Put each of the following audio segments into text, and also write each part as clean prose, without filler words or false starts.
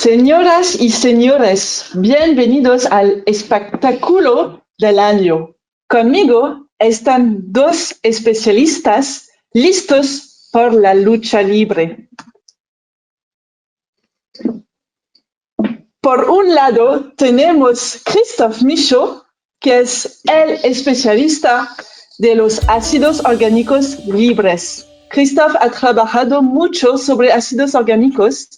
Señoras y señores, bienvenidos al espectáculo del año. Conmigo están dos especialistas listos por la lucha libre. Por un lado, tenemos Christophe Michaud, que es el especialista de los ácidos orgánicos libres. Christophe ha trabajado mucho sobre ácidos orgánicos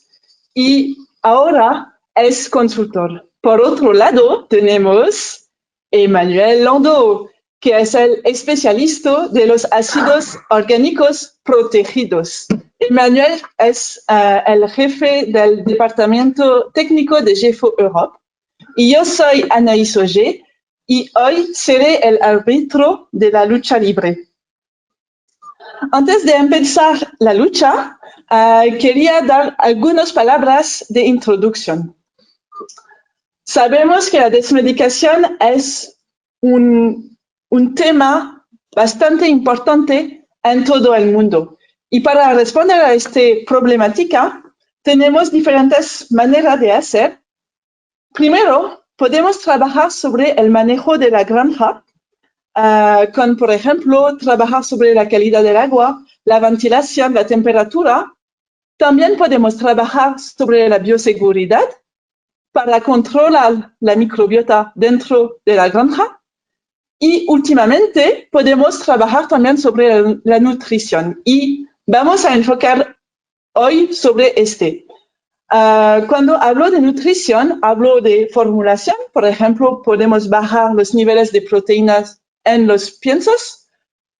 y ahora es consultor. Por otro lado, tenemos Emmanuel Landau, que es el especialista de los ácidos orgánicos protegidos. Emmanuel es el jefe del departamento técnico de GEFO Europe y yo soy Anaïs Auger y hoy seré el árbitro de la lucha libre. Antes de empezar la lucha, quería dar algunas palabras de introducción. Sabemos que la desmedicación es un tema bastante importante en todo el mundo. Y para responder a esta problemática, tenemos diferentes maneras de hacer. Primero, podemos trabajar sobre el manejo de la granja, con, por ejemplo, trabajar sobre la calidad del agua, la ventilación, la temperatura. También podemos trabajar sobre la bioseguridad para controlar la microbiota dentro de la granja. Y últimamente podemos trabajar también sobre la nutrición. Y vamos a enfocar hoy sobre este. Cuando hablo de nutrición, hablo de formulación. Por ejemplo, podemos bajar los niveles de proteínas en los piensos.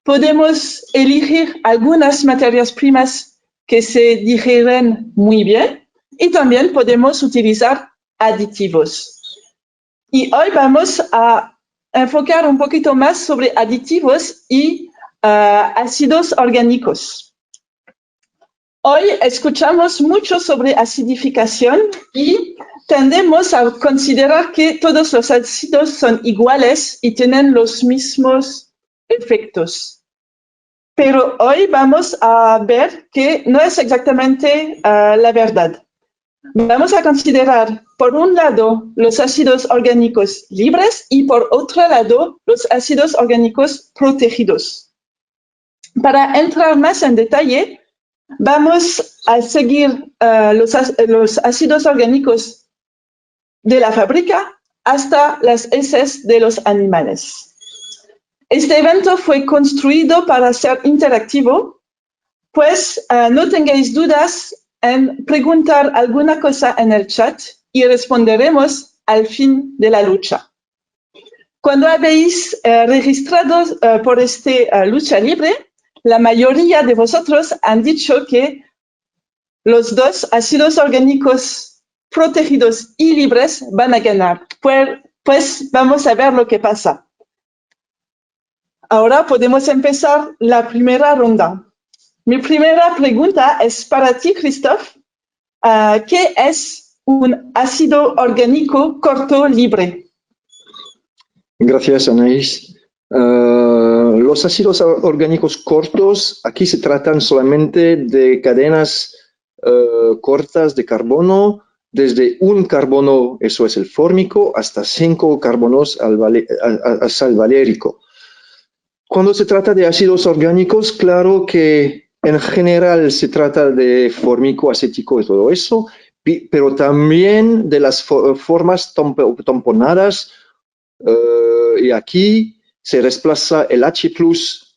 Podemos elegir algunas materias primas que se digieren muy bien. Y también podemos utilizar aditivos. Y hoy vamos a enfocar un poquito más sobre aditivos y ácidos orgánicos. Hoy escuchamos mucho sobre acidificación y tendemos a considerar que todos los ácidos son iguales y tienen los mismos efectos. Pero hoy vamos a ver que no es exactamente la verdad. Vamos a considerar, por un lado, los ácidos orgánicos libres y, por otro lado, los ácidos orgánicos protegidos. Para entrar más en detalle, vamos a seguir los ácidos orgánicos de la fábrica hasta las heces de los animales. Este evento fue construido para ser interactivo, pues no tengáis dudas en preguntar alguna cosa en el chat y responderemos al fin de la lucha. Cuando habéis registrado por esta lucha libre, la mayoría de vosotros han dicho que los dos ácidos orgánicos protegidos y libres van a ganar. Pues vamos a ver lo que pasa. Ahora podemos empezar la primera ronda. Mi primera pregunta es para ti, Christophe. ¿Qué es un ácido orgánico corto libre? Gracias, Anaïs. Los ácidos orgánicos cortos, aquí se tratan solamente de cadenas cortas de carbono, desde un carbono, eso es el fórmico, hasta 5 carbonos sal valérico. Cuando se trata de ácidos orgánicos, claro que en general se trata de fórmico, acético y todo eso, pero también de las formas tamponadas, y aquí se reemplaza el H+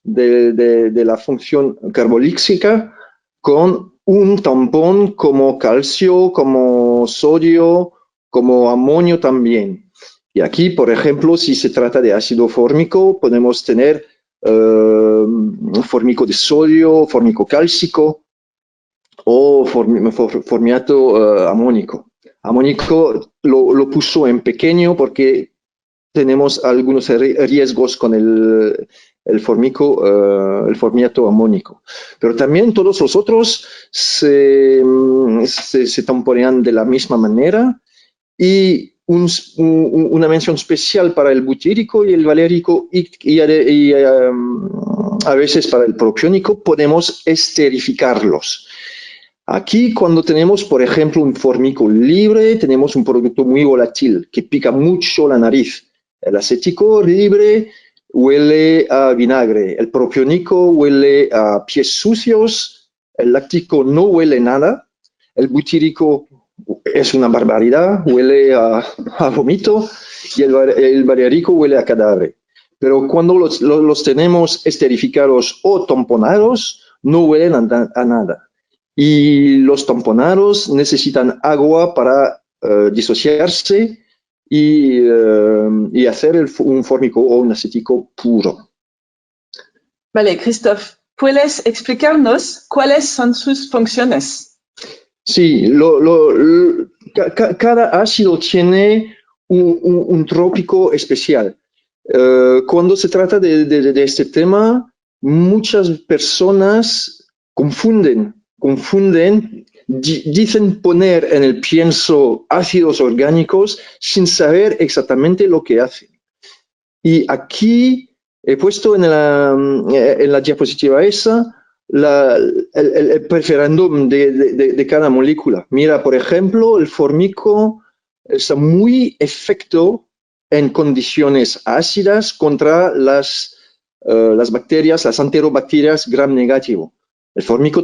de la función carbolíxica con un tampón como calcio, como sodio, como amonio también. Y aquí, por ejemplo, si se trata de ácido fórmico, podemos tener fórmico de sodio, fórmico cálcico o formiato amónico. Amónico lo puso en pequeño porque tenemos algunos riesgos con el formiato amónico. Pero también todos los otros se tamponean de la misma manera y una mención especial para el butírico y el valérico y a veces para el propiónico podemos esterificarlos. Aquí, cuando tenemos, por ejemplo, un fórmico libre, tenemos un producto muy volátil que pica mucho la nariz. El acético libre huele a vinagre, el propiónico huele a pies sucios, el láctico no huele nada, el butírico es una barbaridad, huele a vómito y el balearico huele a cadáver. Pero cuando los tenemos esterificados o tamponados, no huelen a nada. Y los tamponados necesitan agua para disociarse y hacer un fórmico o un acético puro. Vale, Christophe, ¿puedes explicarnos cuáles son sus funciones? Sí, cada ácido tiene un trópico especial. Cuando se trata de este tema, muchas personas confunden, dicen poner en el pienso ácidos orgánicos sin saber exactamente lo que hacen. Y aquí he puesto en la diapositiva esa el preferendum de cada molécula. Mira, por ejemplo, el fórmico está muy efecto en condiciones ácidas contra las bacterias, las enterobacterias gram negativo. El fórmico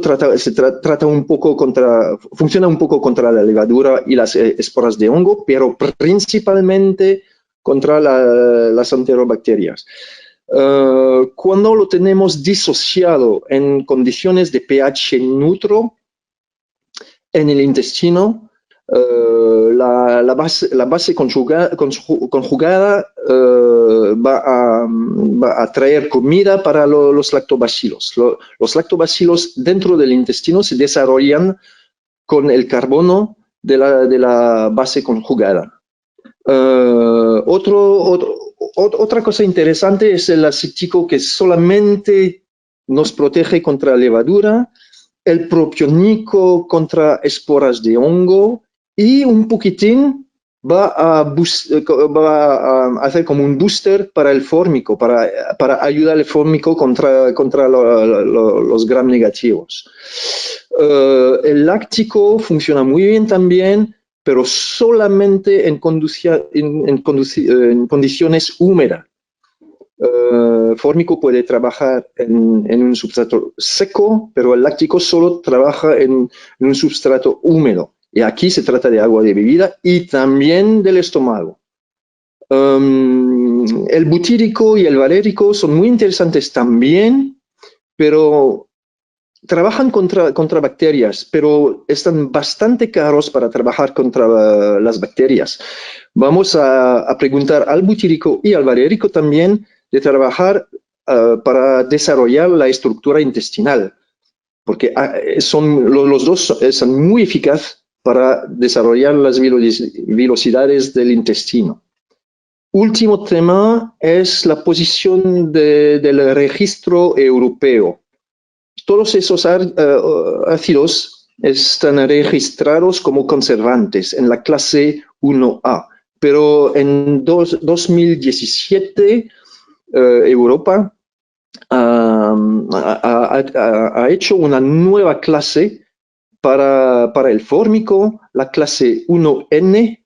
funciona un poco contra la levadura y las esporas de hongo, pero principalmente contra las enterobacterias. Cuando lo tenemos disociado en condiciones de pH neutro en el intestino, la base conjugada va a traer comida para los lactobacilos. Los lactobacilos dentro del intestino se desarrollan con el carbono de la base conjugada. Otra cosa interesante es el acético que solamente nos protege contra levadura, el propiónico contra esporas de hongo y un poquitín va a hacer como un booster para el fórmico, para ayudar al fórmico contra los gram negativos. El láctico funciona muy bien también, pero solamente en condiciones húmedas. Fórmico puede trabajar en un substrato seco, pero el láctico solo trabaja en un substrato húmedo. Y aquí se trata de agua de bebida y también del estómago. El butírico y el valérico son muy interesantes también, pero trabajan contra bacterias, pero están bastante caros para trabajar contra las bacterias. Vamos a preguntar al butírico y al valérico también de trabajar para desarrollar la estructura intestinal, porque los dos son muy eficaces para desarrollar las velocidades del intestino. Último tema es la posición del registro europeo. Todos esos ácidos están registrados como conservantes en la clase 1A, pero en 2017 Europa ha hecho una nueva clase para el fórmico, la clase 1N,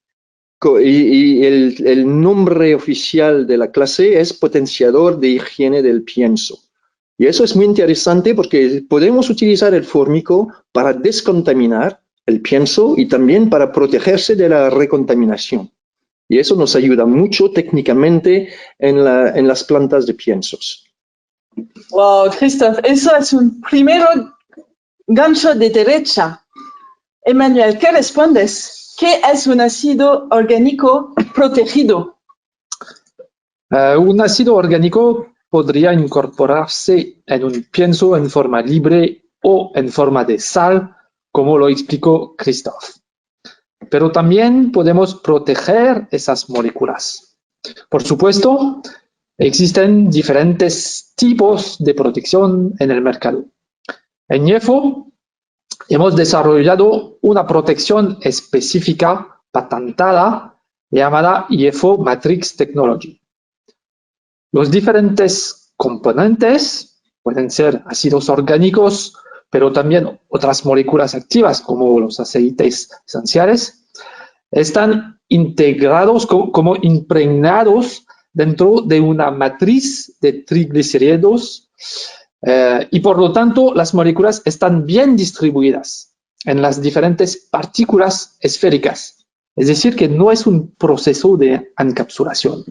y el nombre oficial de la clase es potenciador de higiene del pienso. Y eso es muy interesante porque podemos utilizar el fórmico para descontaminar el pienso y también para protegerse de la recontaminación. Y eso nos ayuda mucho técnicamente en las plantas de piensos. Wow, Christophe, eso es un primero gancho de derecha. Emmanuel, ¿qué respondes? ¿Qué es un ácido orgánico protegido? Un ácido orgánico podría incorporarse en un pienso en forma libre o en forma de sal, como lo explicó Christophe. Pero también podemos proteger esas moléculas. Por supuesto, existen diferentes tipos de protección en el mercado. En IEFO hemos desarrollado una protección específica patentada llamada IEFO Matrix Technology. Los diferentes componentes pueden ser ácidos orgánicos pero también otras moléculas activas como los aceites esenciales, están integrados como impregnados dentro de una matriz de triglicéridos y por lo tanto las moléculas están bien distribuidas en las diferentes partículas esféricas. Es decir, que no es un proceso de encapsulación.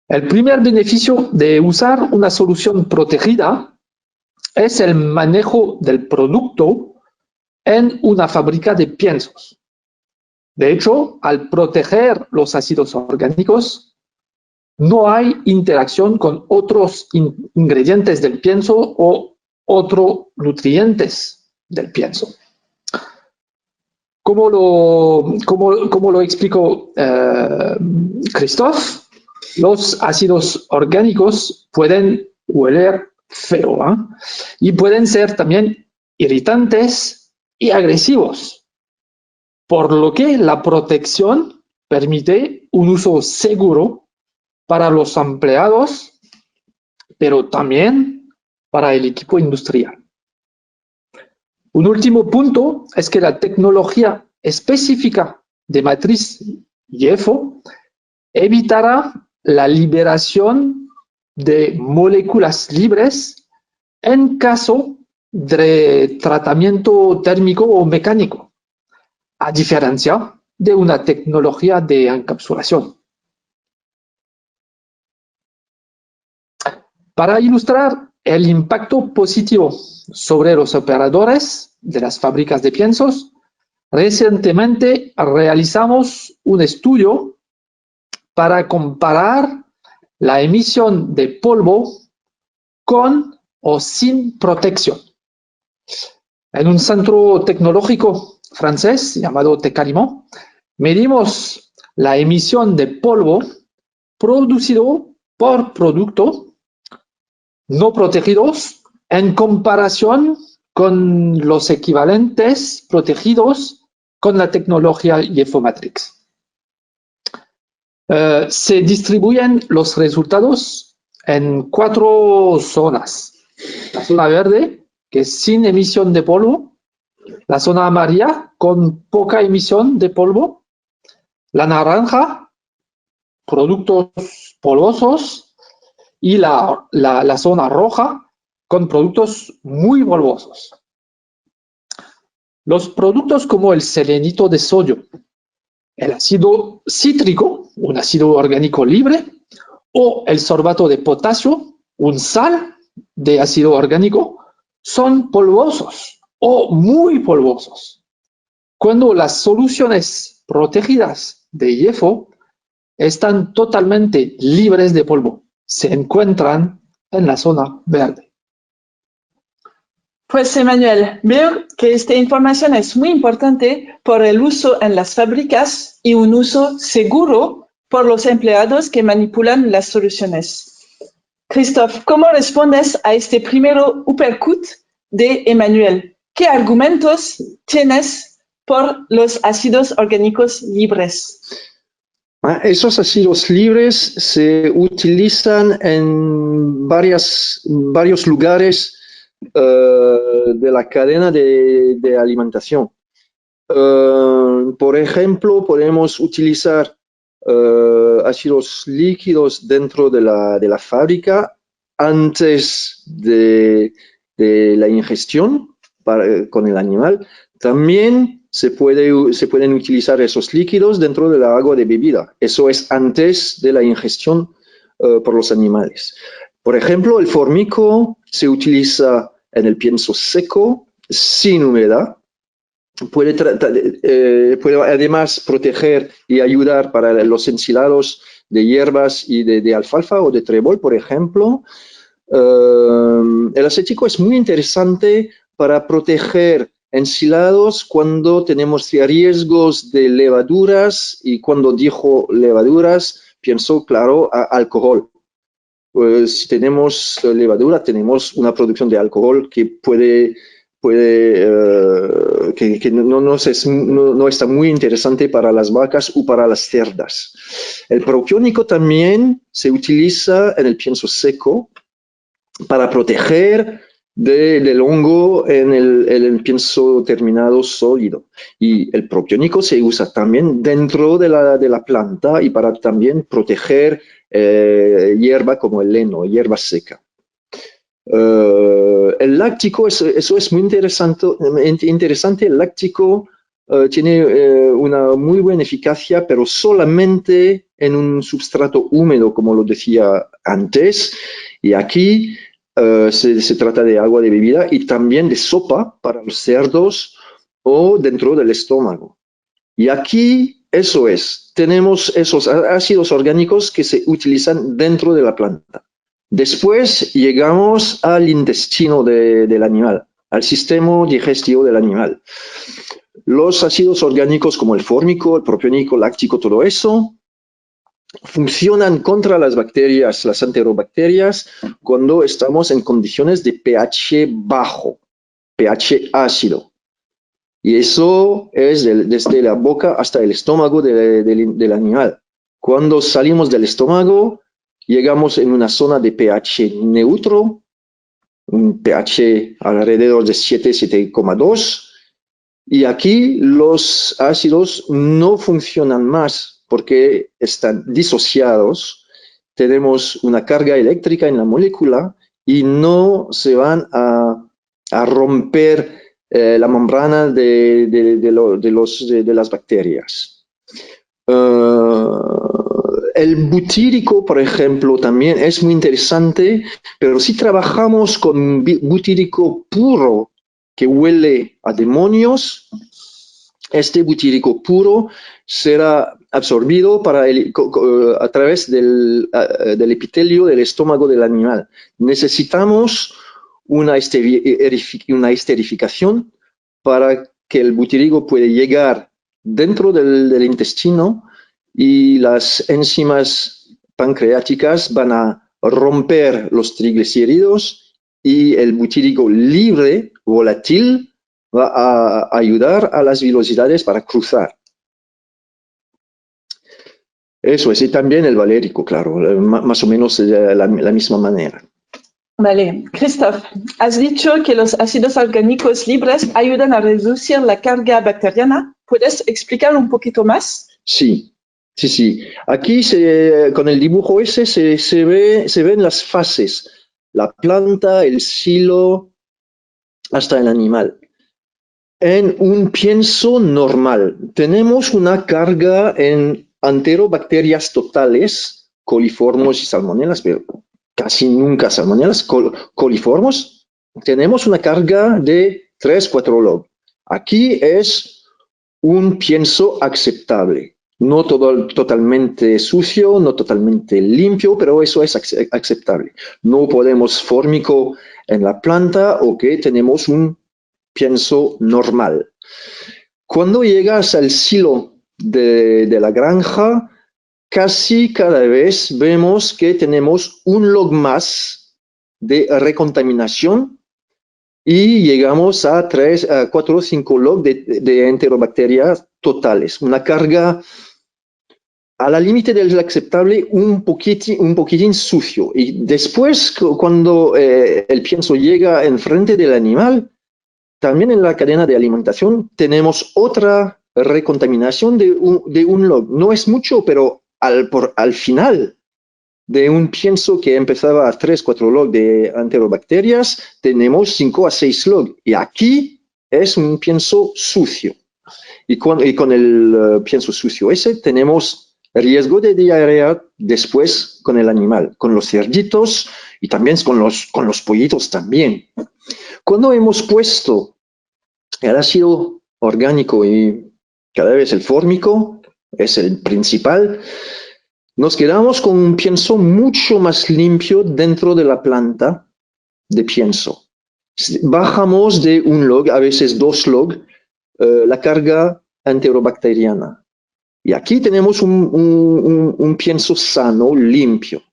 El primer beneficio de usar una solución protegida es el manejo del producto en una fábrica de piensos. De hecho, al proteger los ácidos orgánicos, no hay interacción con otros ingredientes del pienso o otros nutrientes del pienso. Como lo explicó Christophe, los ácidos orgánicos pueden oler feo, ¿eh? Y pueden ser también irritantes y agresivos, por lo que la protección permite un uso seguro para los empleados, pero también para el equipo industrial. Un último punto es que la tecnología específica de matriz YEFO evitará la liberación de moléculas libres en caso de tratamiento térmico o mecánico, a diferencia de una tecnología de encapsulación. Para ilustrar el impacto positivo sobre los operadores de las fábricas de piensos, recientemente realizamos un estudio para comparar la emisión de polvo con o sin protección. En un centro tecnológico francés llamado Tecalimo, medimos la emisión de polvo producido por producto no protegidos en comparación con los equivalentes protegidos con la tecnología YEFO Matrix. Se distribuyen los resultados en 4 zonas. La zona verde, que es sin emisión de polvo, la zona amarilla, con poca emisión de polvo, la naranja, productos polvosos, y la zona roja, con productos muy polvosos. Los productos como el selenito de sodio, el ácido cítrico, un ácido orgánico libre, o el sorbato de potasio, un sal de ácido orgánico, son polvosos o muy polvosos. Cuando las soluciones protegidas de YEFO están totalmente libres de polvo, se encuentran en la zona verde. Pues Emmanuel, veo que esta información es muy importante por el uso en las fábricas y un uso seguro por los empleados que manipulan las soluciones. Christophe, ¿cómo respondes a este primero uppercut de Emmanuel? ¿Qué argumentos tienes por los ácidos orgánicos libres? Esos ácidos libres se utilizan en varios lugares de la cadena de alimentación. Por ejemplo, podemos utilizar ácidos líquidos dentro de la fábrica antes de la ingestión con el animal. También se pueden utilizar esos líquidos dentro del agua de bebida. Eso es antes de la ingestión por los animales. Por ejemplo, el formico se utiliza en el pienso seco, sin humedad. Puede además proteger y ayudar para los ensilados de hierbas y de alfalfa o de trébol, por ejemplo. El acético es muy interesante para proteger ensilados cuando tenemos riesgos de levaduras, y cuando digo levaduras pienso, claro, a alcohol. Pues si tenemos levadura, tenemos una producción de alcohol que no está muy interesante para las vacas o para las cerdas. El propiónico también se utiliza en el pienso seco para proteger del hongo en el pienso terminado sólido. Y el propiónico se usa también dentro de la planta y para también proteger hierba como el heno, hierba seca. El láctico, eso es muy interesante. El láctico tiene una muy buena eficacia, pero solamente en un substrato húmedo, como lo decía antes. Y aquí se trata de agua de bebida y también de sopa para los cerdos o dentro del estómago. Y aquí, eso es, tenemos esos ácidos orgánicos que se utilizan dentro de la planta. Después llegamos al intestino del animal, al sistema digestivo del animal. Los ácidos orgánicos como el fórmico, el propiónico, el láctico, todo eso, funcionan contra las bacterias, las enterobacterias, cuando estamos en condiciones de pH bajo, pH ácido. Y eso es desde la boca hasta el estómago del animal. Cuando salimos del estómago, llegamos en una zona de pH neutro, un pH alrededor de 7, 7,2, y aquí los ácidos no funcionan más porque están disociados, tenemos una carga eléctrica en la molécula y no se van a romper la membrana de las bacterias. El butírico, por ejemplo, también es muy interesante, pero si trabajamos con butírico puro que huele a demonios, este butírico puro será absorbido a través del epitelio del estómago del animal. Necesitamos una esterificación para que el butírico pueda llegar dentro del intestino y las enzimas pancreáticas van a romper los triglicéridos y el butírico libre, volátil, va a ayudar a las velocidades para cruzar. Eso es, y también el valérico, claro, más o menos de la misma manera. Vale, Christophe, has dicho que los ácidos orgánicos libres ayudan a reducir la carga bacteriana. ¿Puedes explicar un poquito más? Sí. Aquí con el dibujo ese se ven las fases, la planta, el silo, hasta el animal. En un pienso normal tenemos una carga en enterobacterias totales, coliformos y salmonelas, pero casi nunca salmonelas, coliformos, tenemos una carga de 3-4 log. Aquí es un pienso aceptable. No totalmente sucio, no totalmente limpio, pero eso es aceptable. No podemos fórmico en la planta o que tenemos un pienso normal. Cuando llegas al silo de la granja, casi cada vez vemos que tenemos un log más de recontaminación y llegamos a 4 o 5 log de enterobacterias totales. Una carga a la límite del aceptable, un poquitín sucio. Y después, cuando el pienso llega enfrente del animal, también en la cadena de alimentación tenemos otra recontaminación de un log. No es mucho, pero al final de un pienso que empezaba a 3-4 log de enterobacterias, tenemos 5 a 6 log. Y aquí es un pienso sucio. Y con el pienso sucio ese tenemos riesgo de diarrea después con el animal, con los cerditos y también con los pollitos también. Cuando hemos puesto el ácido orgánico y cada vez el fórmico, es el principal, nos quedamos con un pienso mucho más limpio dentro de la planta de pienso. Bajamos de un log, a veces 2 log, la carga enterobacteriana. Y aquí tenemos un pienso sano, limpio.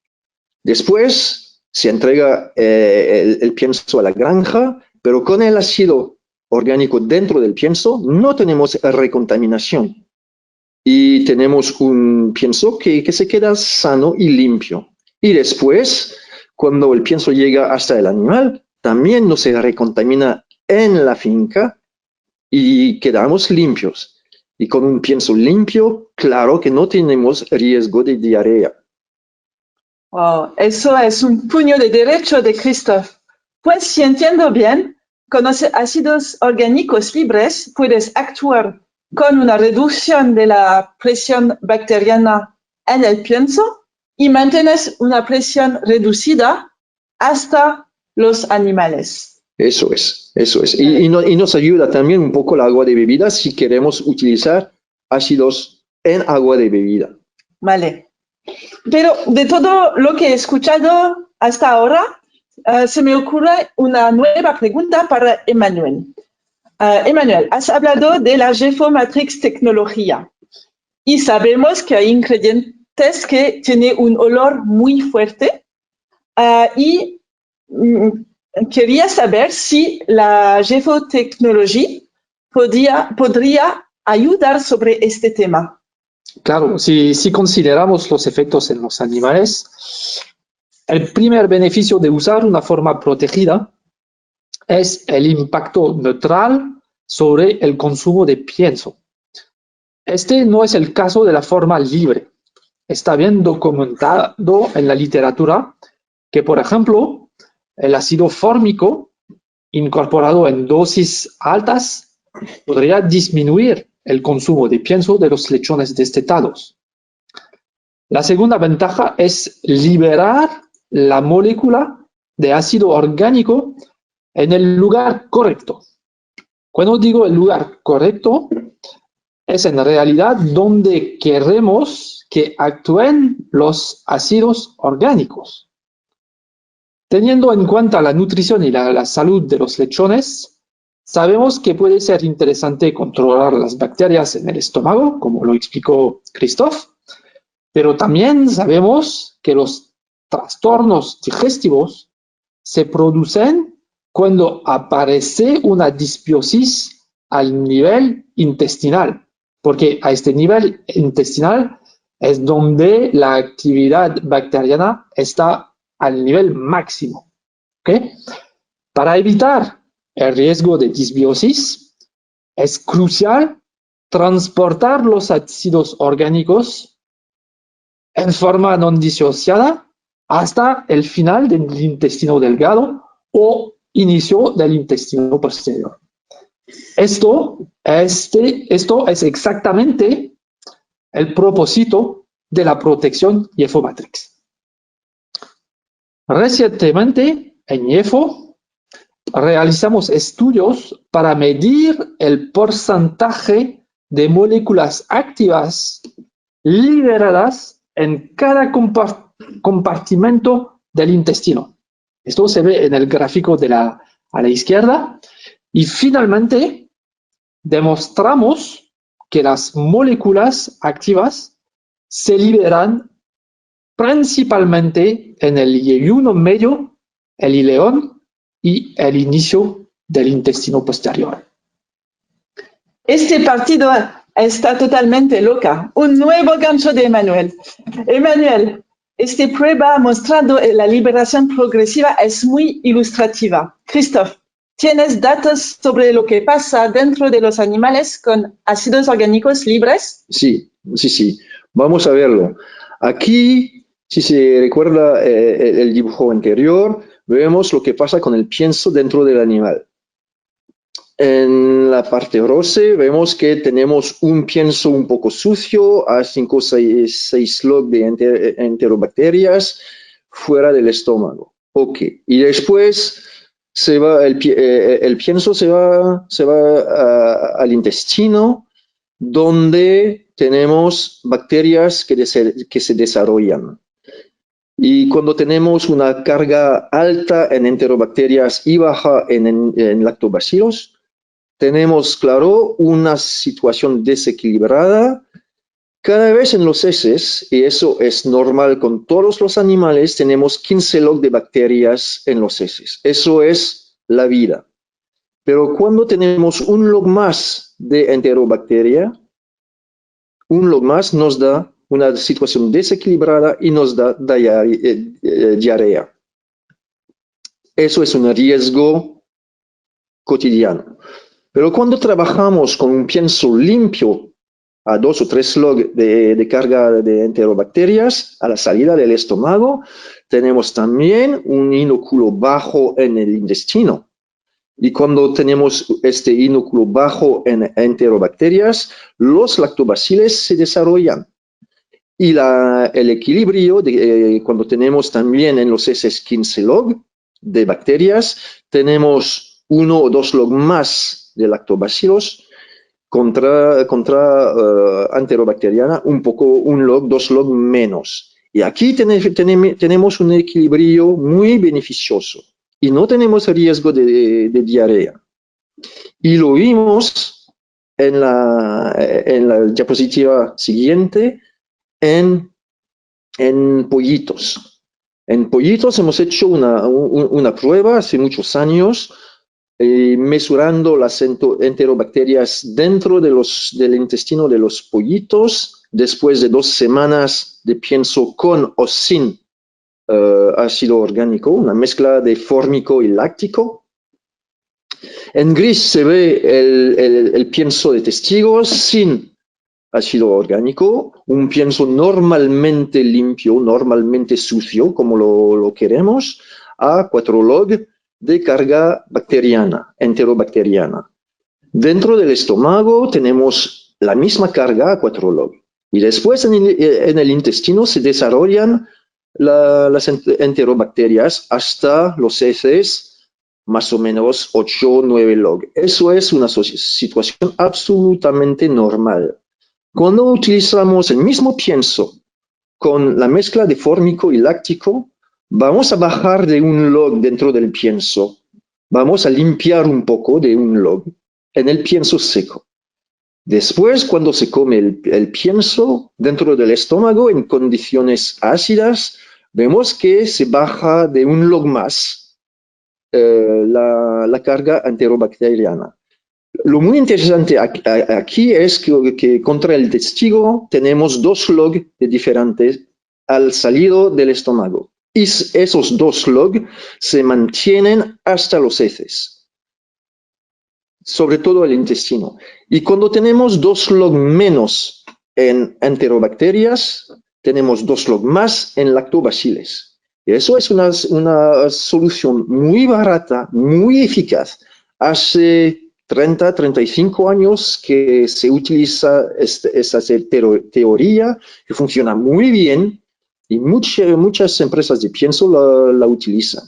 Después se entrega el pienso a la granja, pero con el ácido orgánico dentro del pienso no tenemos recontaminación. Y tenemos un pienso que se queda sano y limpio. Y después, cuando el pienso llega hasta el animal, también no se recontamina en la finca y quedamos limpios. Y con un pienso limpio, claro que no tenemos riesgo de diarrea. Wow, eso es un puño de derecho de Christoph. Pues si entiendo bien, con los ácidos orgánicos libres puedes actuar con una reducción de la presión bacteriana en el pienso y mantienes una presión reducida hasta los animales. Eso es, eso es. Y nos ayuda también un poco el agua de bebida si queremos utilizar ácidos en agua de bebida. Vale. Pero de todo lo que he escuchado hasta ahora, se me ocurre una nueva pregunta para Emmanuel. Emmanuel, has hablado de la GFO-Matrix tecnología y sabemos que hay ingredientes que tienen un olor muy fuerte y quería saber si la GFO tecnología podría ayudar sobre este tema. Claro, si consideramos los efectos en los animales, el primer beneficio de usar una forma protegida es el impacto neutral sobre el consumo de pienso. Este no es el caso de la forma libre. Está bien documentado en la literatura que, por ejemplo, el ácido fórmico incorporado en dosis altas podría disminuir el consumo de pienso de los lechones destetados. La segunda ventaja es liberar la molécula de ácido orgánico en el lugar correcto. Cuando digo el lugar correcto, es en realidad donde queremos que actúen los ácidos orgánicos. Teniendo en cuenta la nutrición y la salud de los lechones, sabemos que puede ser interesante controlar las bacterias en el estómago, como lo explicó Christoph, pero también sabemos que los trastornos digestivos se producen cuando aparece una disbiosis al nivel intestinal, porque a este nivel intestinal es donde la actividad bacteriana está al nivel máximo. ¿Okay? Para evitar el riesgo de disbiosis, es crucial transportar los ácidos orgánicos en forma no disociada hasta el final del intestino delgado o inicio del intestino posterior. Esto es exactamente el propósito de la protección GFO-Matrix. Recientemente, en GFO, realizamos estudios para medir el porcentaje de moléculas activas liberadas en cada compartimento del intestino. Esto se ve en el gráfico a la izquierda. Y finalmente, demostramos que las moléculas activas se liberan principalmente en el yeyuno medio, el ileón y el inicio del intestino posterior. Este partido está totalmente loca. Un nuevo gancho de Emmanuel. Emmanuel, esta prueba mostrando la liberación progresiva es muy ilustrativa. Christoph, ¿tienes datos sobre lo que pasa dentro de los animales con ácidos orgánicos libres? Sí. Vamos a verlo. Aquí, si se recuerda el dibujo anterior, vemos lo que pasa con el pienso dentro del animal. En la parte rosa vemos que tenemos un pienso un poco sucio, a 5 o 6 log de enterobacterias fuera del estómago. Ok, y después el pienso se va al intestino, donde tenemos bacterias que se desarrollan. Y cuando tenemos una carga alta en enterobacterias y baja en lactobacilos, tenemos, claro, una situación desequilibrada. Cada vez en los heces, y eso es normal con todos los animales, tenemos 15 log de bacterias en los heces. Eso es la vida. Pero cuando tenemos un log más de enterobacteria, un log más nos da una situación desequilibrada y nos da diarrea. Eso es un riesgo cotidiano. Pero cuando trabajamos con un pienso limpio a 2 o 3 log de carga de enterobacterias a la salida del estómago, tenemos también un inóculo bajo en el intestino. Y cuando tenemos este inóculo bajo en enterobacterias, los lactobacilos se desarrollan. Y el equilibrio, cuando tenemos también en los heces 15 log de bacterias, tenemos 1 o 2 log más de lactobacilos contra enterobacteriana, un log, 2 log menos. Y aquí tenemos un equilibrio muy beneficioso y no tenemos riesgo de diarrea. Y lo vimos en la diapositiva siguiente en pollitos. En pollitos hemos hecho una prueba hace muchos años mesurando las enterobacterias dentro del intestino de los pollitos después de 2 semanas de pienso con o sin ácido orgánico, una mezcla de fórmico y láctico. En gris se ve el pienso de testigos sin ácido orgánico, un pienso normalmente limpio, normalmente sucio, como lo queremos, a 4 log de carga bacteriana, enterobacteriana. Dentro del estómago tenemos la misma carga a 4 log. Y después en el intestino se desarrollan las enterobacterias hasta los heces más o menos 8 o 9 log. Eso es una situación absolutamente normal. Cuando utilizamos el mismo pienso con la mezcla de fórmico y láctico, vamos a bajar de 1 log dentro del pienso. Vamos a limpiar un poco de 1 log en el pienso seco. Después, cuando se come el pienso dentro del estómago en condiciones ácidas, vemos que se baja de 1 log más la carga enterobacteriana. Lo muy interesante aquí es que contra el testigo tenemos 2 log de diferentes al salido del estómago. Y esos 2 log se mantienen hasta los heces, sobre todo el intestino. Y cuando tenemos 2 log menos en enterobacterias, tenemos 2 log más en lactobacilos. Y eso es una solución muy barata, muy eficaz. Hace 30, 35 años que se utiliza esta teoría que funciona muy bien y muchas empresas de pienso la utilizan.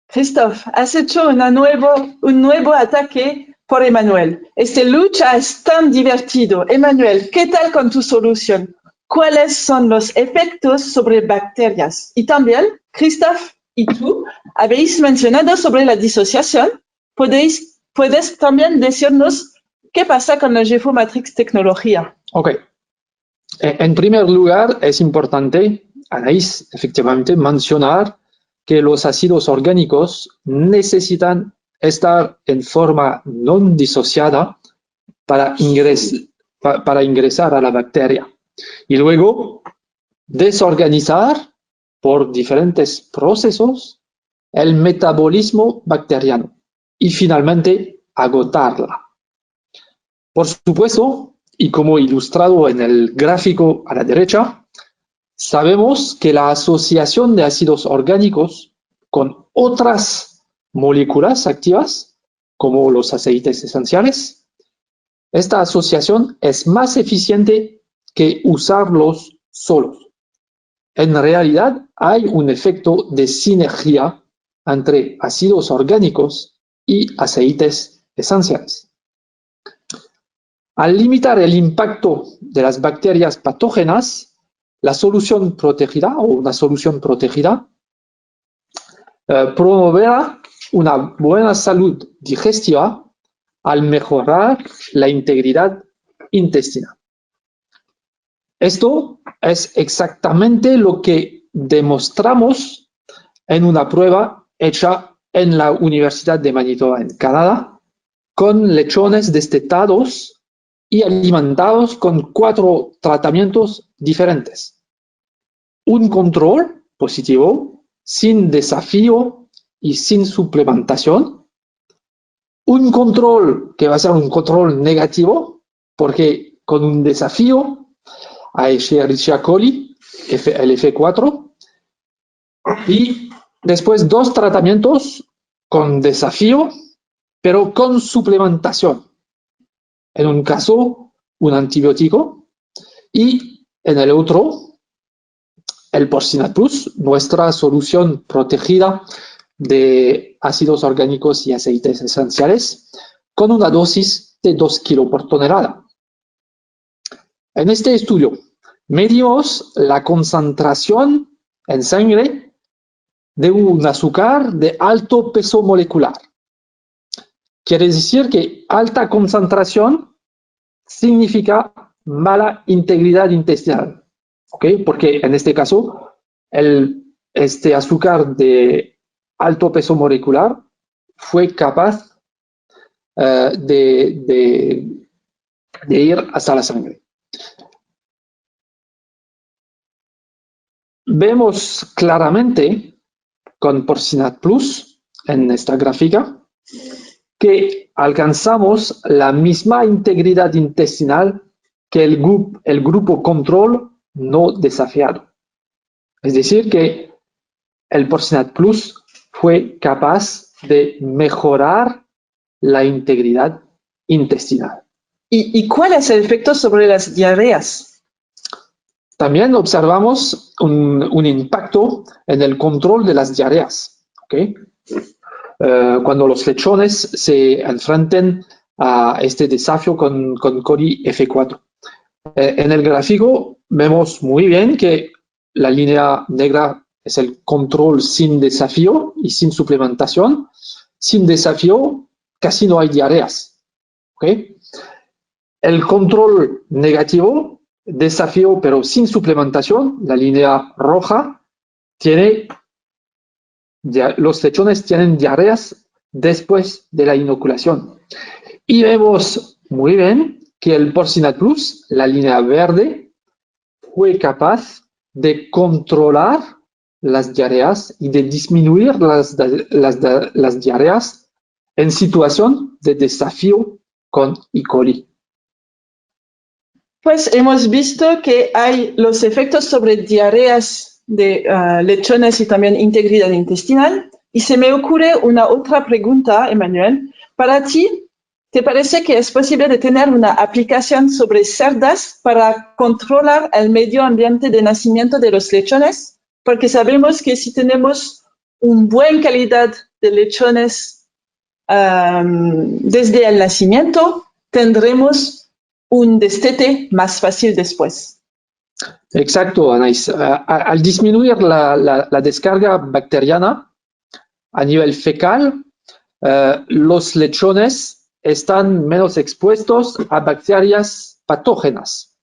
Christophe, has hecho un nuevo ataque por Emmanuel. Esta lucha es tan divertido. Emmanuel, ¿qué tal con tu solución? ¿Cuáles son los efectos sobre bacterias? Y también, Christophe y tú habéis mencionado sobre la disociación. ¿Puedes también decirnos qué pasa con la GFO-Matrix tecnología? Ok. En primer lugar, es importante, Anaís, efectivamente, mencionar que los ácidos orgánicos necesitan estar en forma no disociada para ingresar a la bacteria y luego desorganizar por diferentes procesos el metabolismo bacteriano y finalmente agotarla. Por supuesto, y como ilustrado en el gráfico a la derecha, sabemos que la asociación de ácidos orgánicos con otras moléculas activas, como los aceites esenciales, esta asociación es más eficiente que usarlos solos. En realidad, hay un efecto de sinergia entre ácidos orgánicos y aceites esenciales. Al limitar el impacto de las bacterias patógenas, la solución protegida o una solución protegida promoverá una buena salud digestiva al mejorar la integridad intestinal. Esto es exactamente lo que demostramos en una prueba hecha en la Universidad de Manitoba, en Canadá, con lechones destetados y alimentados con 4 tratamientos diferentes. Un control positivo, sin desafío y sin suplementación. Un control que va a ser un control negativo, porque con un desafío a Escherichia coli, el F4, y después 2 tratamientos con desafío, pero con suplementación. En un caso, un antibiótico, y en el otro, el Porcinat Plus, nuestra solución protegida de ácidos orgánicos y aceites esenciales, con una dosis de 2 kilos por tonelada. En este estudio, medimos la concentración en sangre de un azúcar de alto peso molecular. Quiere decir que alta concentración significa mala integridad intestinal, ¿ok? Porque en este caso, este azúcar de alto peso molecular fue capaz de ir hasta la sangre. Vemos claramente con Porcinat Plus en esta gráfica que alcanzamos la misma integridad intestinal que el grupo control no desafiado. Es decir, que el Porcinat Plus fue capaz de mejorar la integridad intestinal. ¿Y cuál es el efecto sobre las diarreas? También observamos un impacto en el control de las diarreas, ¿okay? Cuando los lechones se enfrenten a este desafío con coli F4. En el gráfico vemos muy bien que la línea negra es el control sin desafío y sin suplementación. Sin desafío casi no hay diarreas, ¿okay? El control negativo, desafío pero sin suplementación, la línea roja, los lechones tienen diarreas después de la inoculación. Y vemos muy bien que el Porcinat Plus, la línea verde, fue capaz de controlar las diarreas y de disminuir las diarreas en situación de desafío con E. coli. Pues hemos visto que hay los efectos sobre diarreas de lechones y también integridad intestinal. Y se me ocurre una otra pregunta, Emmanuel. Para ti, ¿te parece que es posible de tener una aplicación sobre cerdas para controlar el medio ambiente de nacimiento de los lechones? Porque sabemos que si tenemos una buena calidad de lechones desde el nacimiento, tendremos un destete más fácil después. Exacto, Anaís. Al disminuir la descarga bacteriana a nivel fecal, los lechones están menos expuestos a bacterias patógenas.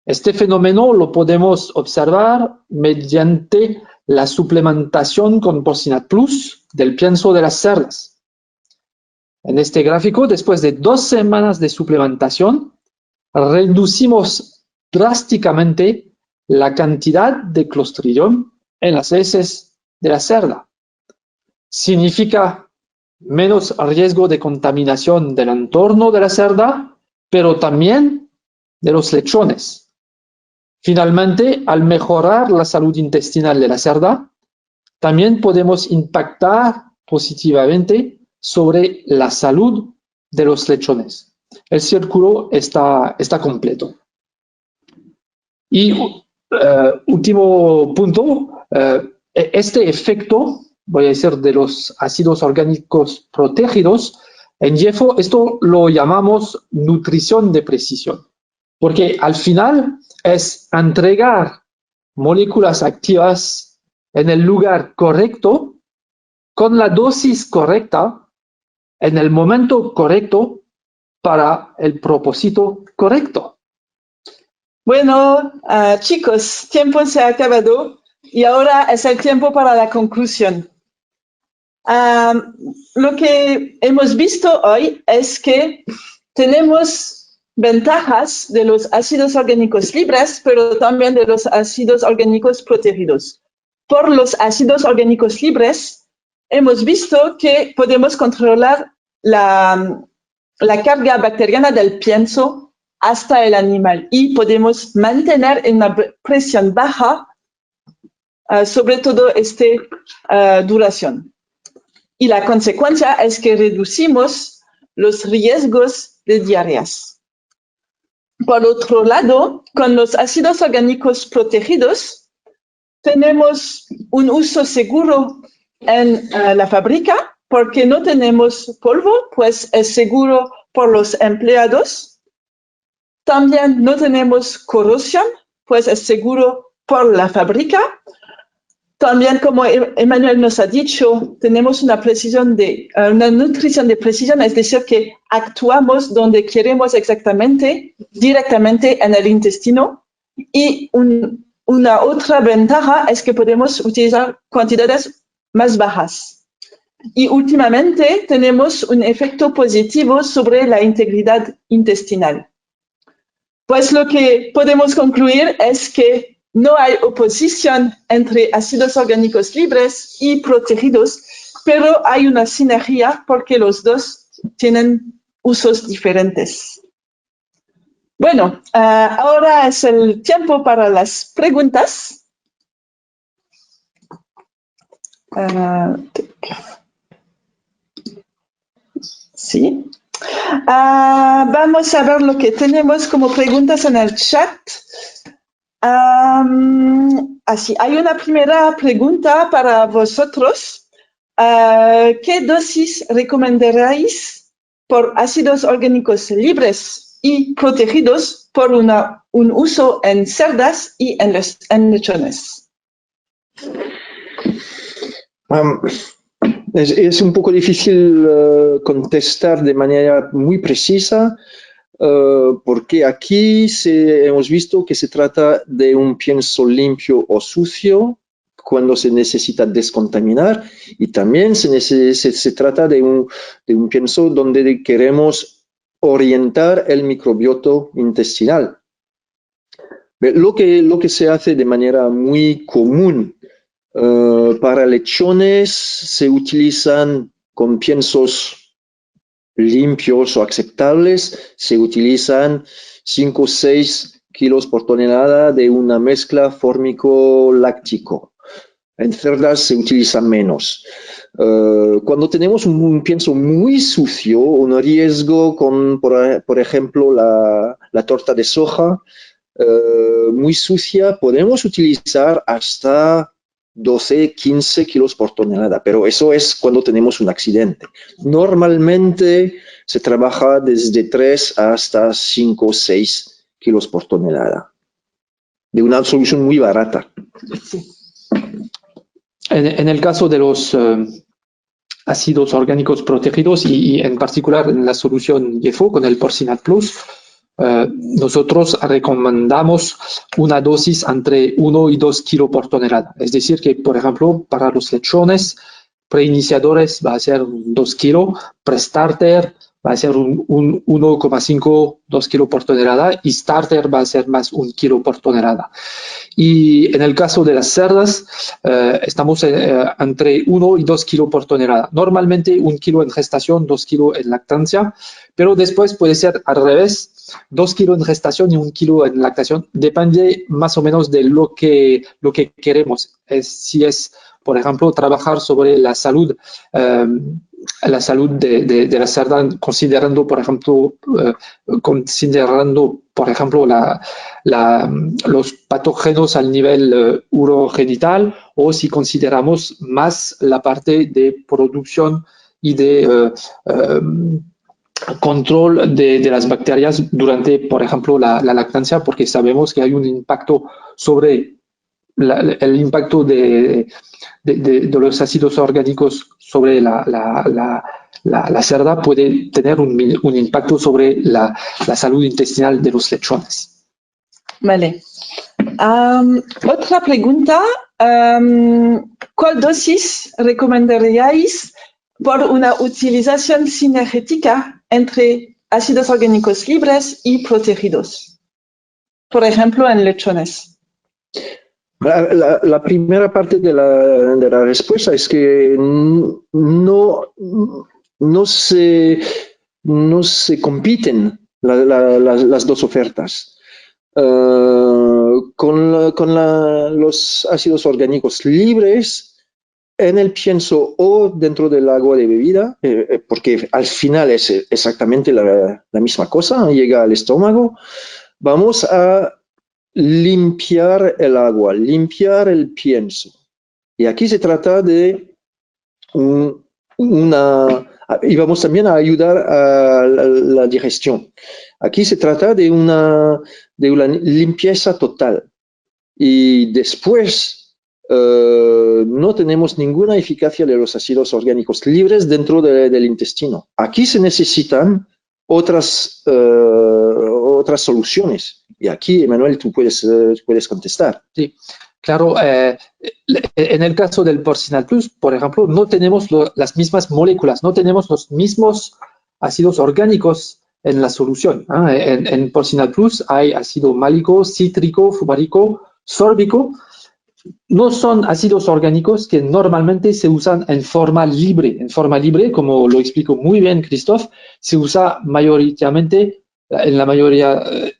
Este fenómeno lo podemos observar mediante la suplementación con Porcinat Plus del pienso de las cerdas. En este gráfico, después de 2 semanas de suplementación, reducimos drásticamente la cantidad de Clostridium en las heces de la cerda. Significa menos riesgo de contaminación del entorno de la cerda, pero también de los lechones. Finalmente, al mejorar la salud intestinal de la cerda, también podemos impactar positivamente sobre la salud de los lechones. El círculo está completo. Y último punto, este efecto, voy a decir, de los ácidos orgánicos protegidos, en IEFO esto lo llamamos nutrición de precisión, porque al final es entregar moléculas activas en el lugar correcto, con la dosis correcta, en el momento correcto, para el propósito correcto. Bueno, chicos, tiempo se ha acabado y ahora es el tiempo para la conclusión. Lo que hemos visto hoy es que tenemos ventajas de los ácidos orgánicos libres, pero también de los ácidos orgánicos protegidos. Por los ácidos orgánicos libres, hemos visto que podemos controlar la carga bacteriana del pienso hasta el animal y podemos mantener una presión baja, sobre todo esta duración. Y la consecuencia es que reducimos los riesgos de diarreas. Por otro lado, con los ácidos orgánicos protegidos, tenemos un uso seguro en la fábrica porque no tenemos polvo, pues es seguro por los empleados. También no tenemos corrosión, pues es seguro por la fábrica. También, como Emmanuel nos ha dicho, tenemos una nutrición de precisión, es decir, que actuamos donde queremos exactamente, directamente en el intestino. Y una otra ventaja es que podemos utilizar cantidades más bajas. Y últimamente tenemos un efecto positivo sobre la integridad intestinal. Pues lo que podemos concluir es que no hay oposición entre ácidos orgánicos libres y protegidos, pero hay una sinergia porque los dos tienen usos diferentes. Bueno, ahora es el tiempo para las preguntas. Sí. Vamos a ver lo que tenemos como preguntas en el chat. Así, hay una primera pregunta para vosotros. ¿Qué dosis recomendaréis por ácidos orgánicos libres y protegidos por un uso en cerdas y en lechones? Es un poco difícil contestar de manera muy precisa porque aquí hemos visto que se trata de un pienso limpio o sucio cuando se necesita descontaminar y también se trata de un pienso donde queremos orientar el microbioto intestinal. Lo que se hace de manera muy común para lechones se utilizan con piensos limpios o aceptables, se utilizan 5 o 6 kilos por tonelada de una mezcla fórmico-láctico. En cerdas se utiliza menos. Cuando tenemos un pienso muy sucio, un riesgo con, por ejemplo, la torta de soja muy sucia, podemos utilizar hasta 12, 15 kilos por tonelada, pero eso es cuando tenemos un accidente. Normalmente se trabaja desde 3 hasta 5 o 6 kilos por tonelada, de una solución muy barata. En el caso de los ácidos orgánicos protegidos y en particular en la solución YEFO con el Porcinat Plus, nosotros recomendamos una dosis entre 1 y 2 kilos por tonelada. Es decir, que, por ejemplo, para los lechones preiniciadores va a ser 2 kilos, pre-starter va a ser un 1,5, 2 kilos por tonelada y starter va a ser más 1 kilo por tonelada. Y en el caso de las cerdas, estamos entre 1 y 2 kilos por tonelada. Normalmente 1 kilo en gestación, 2 kilos en lactancia, pero después puede ser al revés, 2 kilos en gestación y 1 kilo en lactación. Depende más o menos de lo que queremos. Si es, por ejemplo, trabajar sobre la salud de la cerda, considerando, por ejemplo, los patógenos al nivel urogenital, o si consideramos más la parte de producción y de control de las bacterias durante, por ejemplo, la lactancia, porque sabemos que hay un impacto sobre el impacto de los ácidos orgánicos sobre la cerda puede tener un impacto sobre la salud intestinal de los lechones. Vale. Otra pregunta. ¿Cuál dosis recomendaríais por una utilización sinergética entre ácidos orgánicos libres y protegidos? Por ejemplo, en lechones. La primera parte de la respuesta es que no se compiten las dos ofertas. Con los ácidos orgánicos libres en el pienso o dentro del agua de bebida, porque al final es exactamente la misma cosa, llega al estómago, vamos a limpiar el agua, limpiar el pienso. Y aquí se trata de y vamos también a ayudar a la digestión. Aquí se trata de una limpieza total. Y después no tenemos ninguna eficacia de los ácidos orgánicos libres dentro del intestino. Aquí se necesitan otras soluciones. Y aquí, Emanuel, tú puedes contestar. Sí, claro. En el caso del Porcinal Plus, por ejemplo, no tenemos las mismas moléculas, no tenemos los mismos ácidos orgánicos en la solución. En Porcinal Plus hay ácido málico, cítrico, fumarico, sórbico. No son ácidos orgánicos que normalmente se usan en forma libre. En forma libre, como lo explicó muy bien Christophe, se usa mayoritariamente,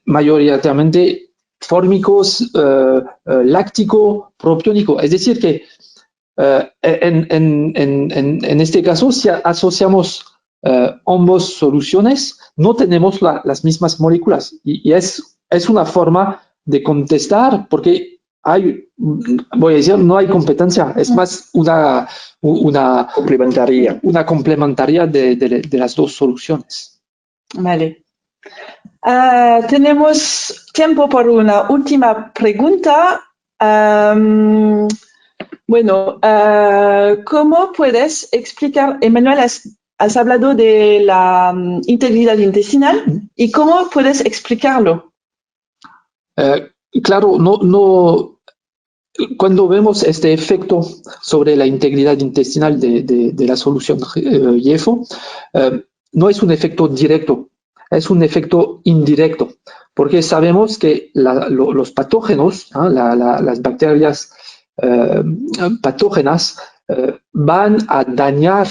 mayoritariamente fórmicos, láctico, propiónico. Es decir, que en este caso, si asociamos ambas soluciones, no tenemos las mismas moléculas. Y es una forma de contestar, porque voy a decir, no hay competencia, es más una complementaria de las dos soluciones. Vale. Tenemos tiempo por una última pregunta. Bueno, ¿cómo puedes explicar, Emanuel, has hablado de la integridad intestinal, y cómo puedes explicarlo? Claro, cuando vemos este efecto sobre la integridad intestinal de la solución IEFO, no es un efecto directo, es un efecto indirecto, porque sabemos que los patógenos, las bacterias patógenas, van a dañar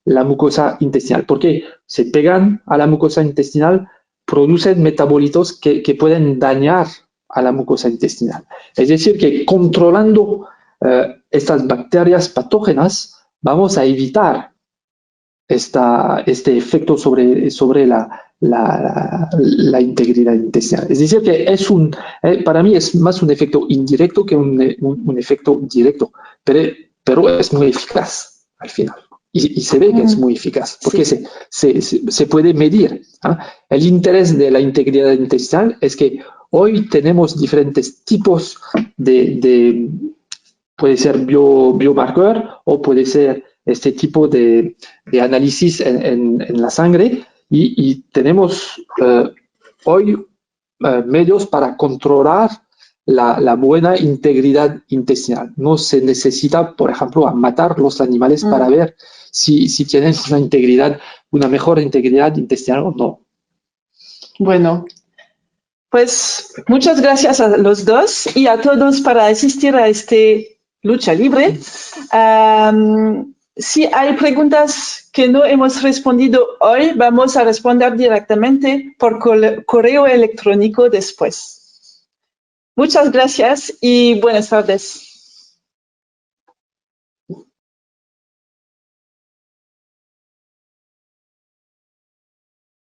la mucosa intestinal, porque se pegan a la mucosa intestinal, producen metabolitos que pueden dañar a la mucosa intestinal. Es decir, que controlando estas bacterias patógenas, vamos a evitar este efecto sobre la integridad intestinal. Es decir, que para mí es más un efecto indirecto que un efecto directo, pero es muy eficaz al final. Y se ve que es muy eficaz, porque sí, se puede medir. El interés de la integridad intestinal es que hoy tenemos diferentes tipos puede ser biomarker, o puede ser este tipo de análisis en la sangre, y tenemos hoy medios para controlar la buena integridad intestinal. No se necesita, por ejemplo, matar los animales para ver si tienen una mejor integridad intestinal o no. Bueno, pues muchas gracias a los dos y a todos para asistir a este Lucha Libre. Si hay preguntas que no hemos respondido hoy, vamos a responder directamente por correo electrónico después. Muchas gracias y buenas tardes.